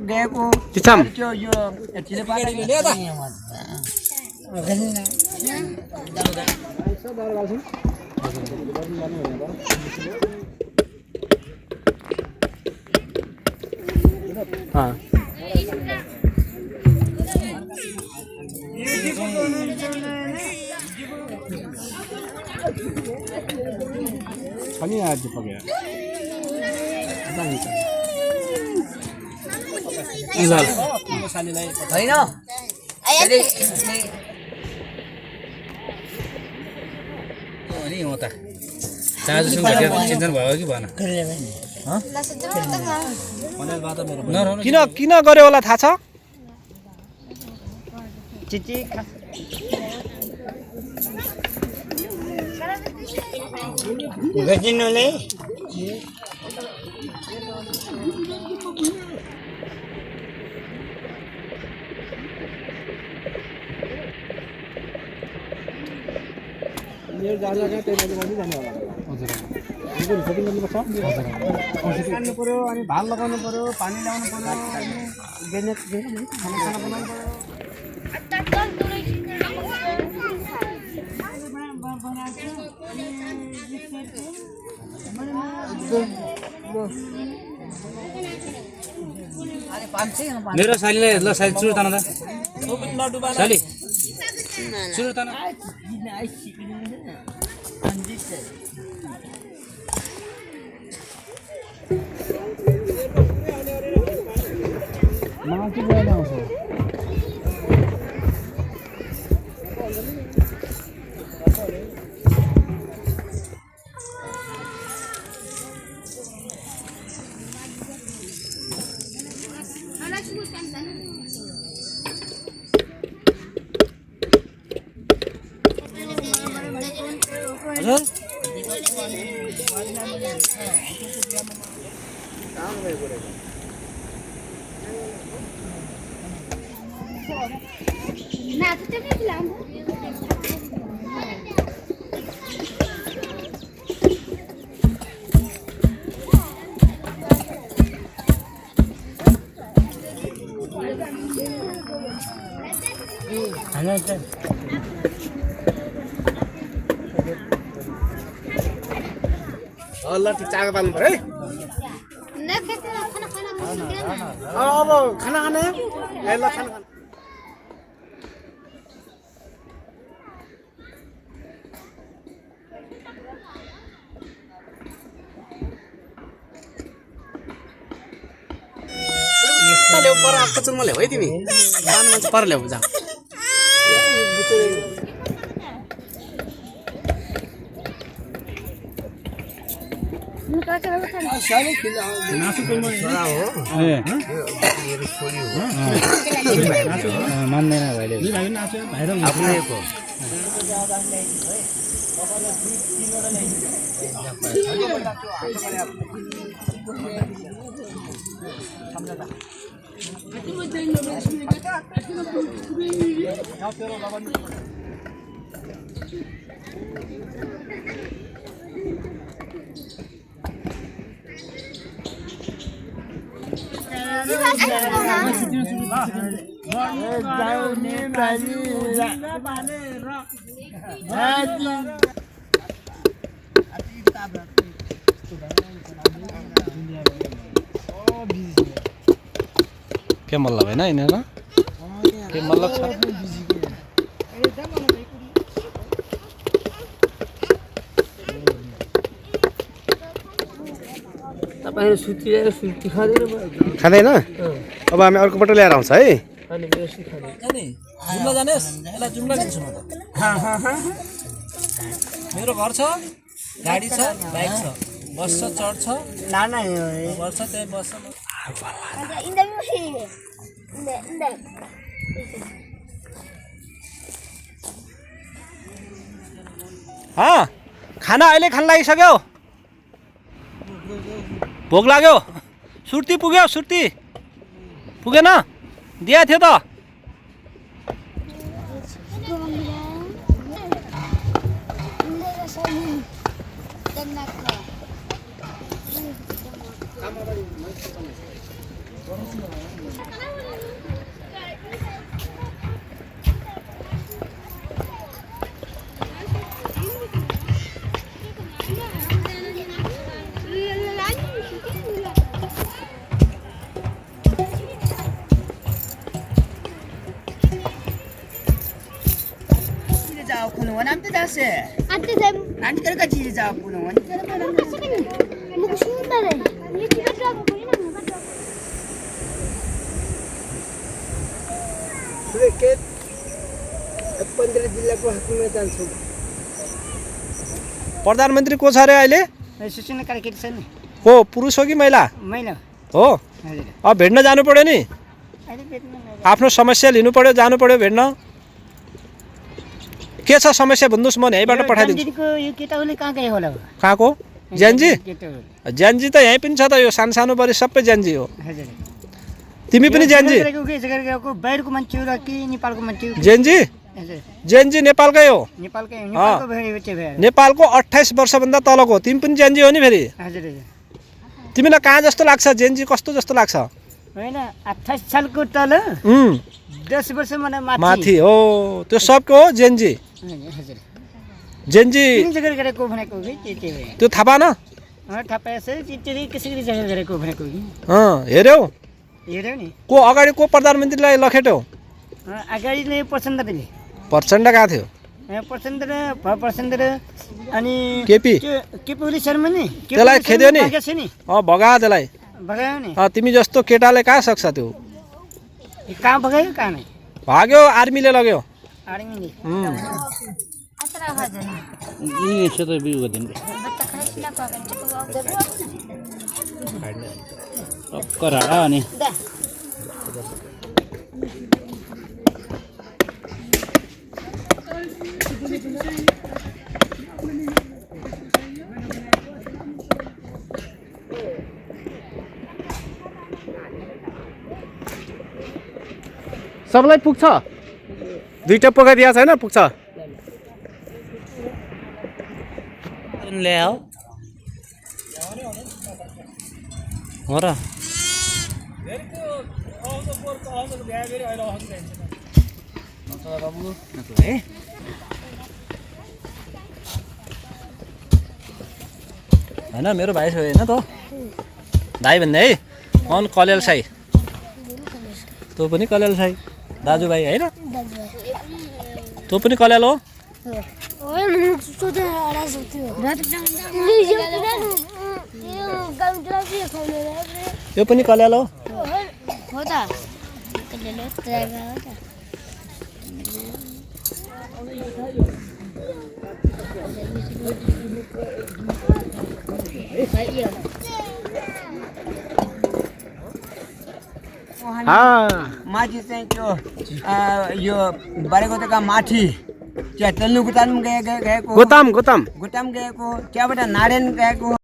गएको चिचम त्यो यो यतिले पाकेले ल्यायो पनि आज पक्यो दाजुसँग चिन्तन भयो कि भन किन किन गर्यो होला थाहा छ चिची गजिनुले मेरो जाँदा त्यही माथि जाने होला हजुर सेटिङ गर्नुपर्छ हजुर काट्नु पर्यो अनि भाल लगाउनु पर्यो पानी ल्याउनु पर्यो खाना बनाउनु पर्यो मेरो सालीलाई ल साली चुर तान त साली चुर तान माथि गएर आउँछ अल्लाह चागा पाल्नु पर्यो है अब खाना खाने ल खाना खाना ल्याउ पर आएको चुनमा ल्याऊ है तिमी सानो मान्छे पर ल्याऊ जा मान्दैन भाइले के मतलब हैन यिनीहरु के मतलब छ तपाईहरु सुती खाँदैन अब हामी अर्को पटक ल्याएर आउँछ है अनि बेसी खाने जुम्ला जानेस् यसलाई जुम्ला दिन्छु म त मेरो घर छ गाडी छ बाइक छ बस छ चढ्छ नाना बस छ त्यही बस छ खाना अहिले खान लागिसक्यो भोक लाग्यो सुर्ती पुग्यो सुर्ती पुगेन दिया थियो त सुरेकेत 15 जिल्लाको हकमा जान्छौँ। प्रधानमन्त्री को छ रे अहिले? सुशील कार्कीको छ नि। को पुरुष हो कि महिला? महिला हो। हजुर। अब भेट्न जानु पर्यो नि। अहिले भेट्नु आफ्नो समस्या लिनु पर्यो, जानु पर्यो भेट्न। के छ समस्या भन्नुहोस्, म यहीँबाट पठाइदिन्छु। दिदीको यो केटाउले कहाँ गयो होला? कहाँको? ज्यानजी? केटाउले। ज्यानजी त यहीँ पनि छ त, यो सानो बढी सबै ज्यानजी हो। हजुर। तिमी पनि ज्यानजी? बाहिरको मान्छे हो र कि नेपालको मान्छे हो? ज्यानजी? हजुर। ज्यानजी नेपालकै हो। नेपालकै हो। नेपालको भएर। नेपालको 28 वर्षभन्दा तलको। तिमी पनि ज्यानजी हो नि फेरि? हजुर हजुर। तिमीलाई कहाँ जस्तो लाग्छ? ज्यानजी कस्तो जस्तो लाग्छ? होइन 28 सालको तल 10 वर्ष माथि हो, त्यो सबको हो ज्यानजी। हजुर। ज्यानजी जग्गा गरेको भनेको कि त्यो थाहा पाएन? थाहा पाएछ चिट्टी कसरी जग्गा गरेको भनेको कि हेऱ्यौ? हेऱ्यौ नि। को अगाडि को प्रधानमन्त्रीलाई लखेट्यौ? अगाडि नै प्रचण्डले। प्रचण्ड कहाँ थियो? प्रचण्ड अनि केपी ओली शर्मा नि। त्यसलाई खेद्यो नि? भगा त्यसलाई। भगायो नि। तिमी जस्तो केटाले कहाँ सक्छ त्यो? कहाँ भगायो? कहाँ नै भाग्यो, आर्मीले लग्यो। आर्मीले। यसो त बिउ गरिदिनु टक्कर हाड अनि सबलाई पुग्छ? दुईटा पोखा छैन, पुग्छ? ल्याऊ हो र होइन मेरो भाइ छोरी होइन त, भाइ भन्ने है। अन कलेल साई, तँ पनि कलेल साई दाजुभाइ होइन? तँ पनि कलेल हो? यो पनि कलेल हो? माथि चाहिँ त्यो यो बारेकोटाका माथि त्यहाँ तेल्नु गुताम गएको गोताम गएको त्यहाँबाट नारायण गएको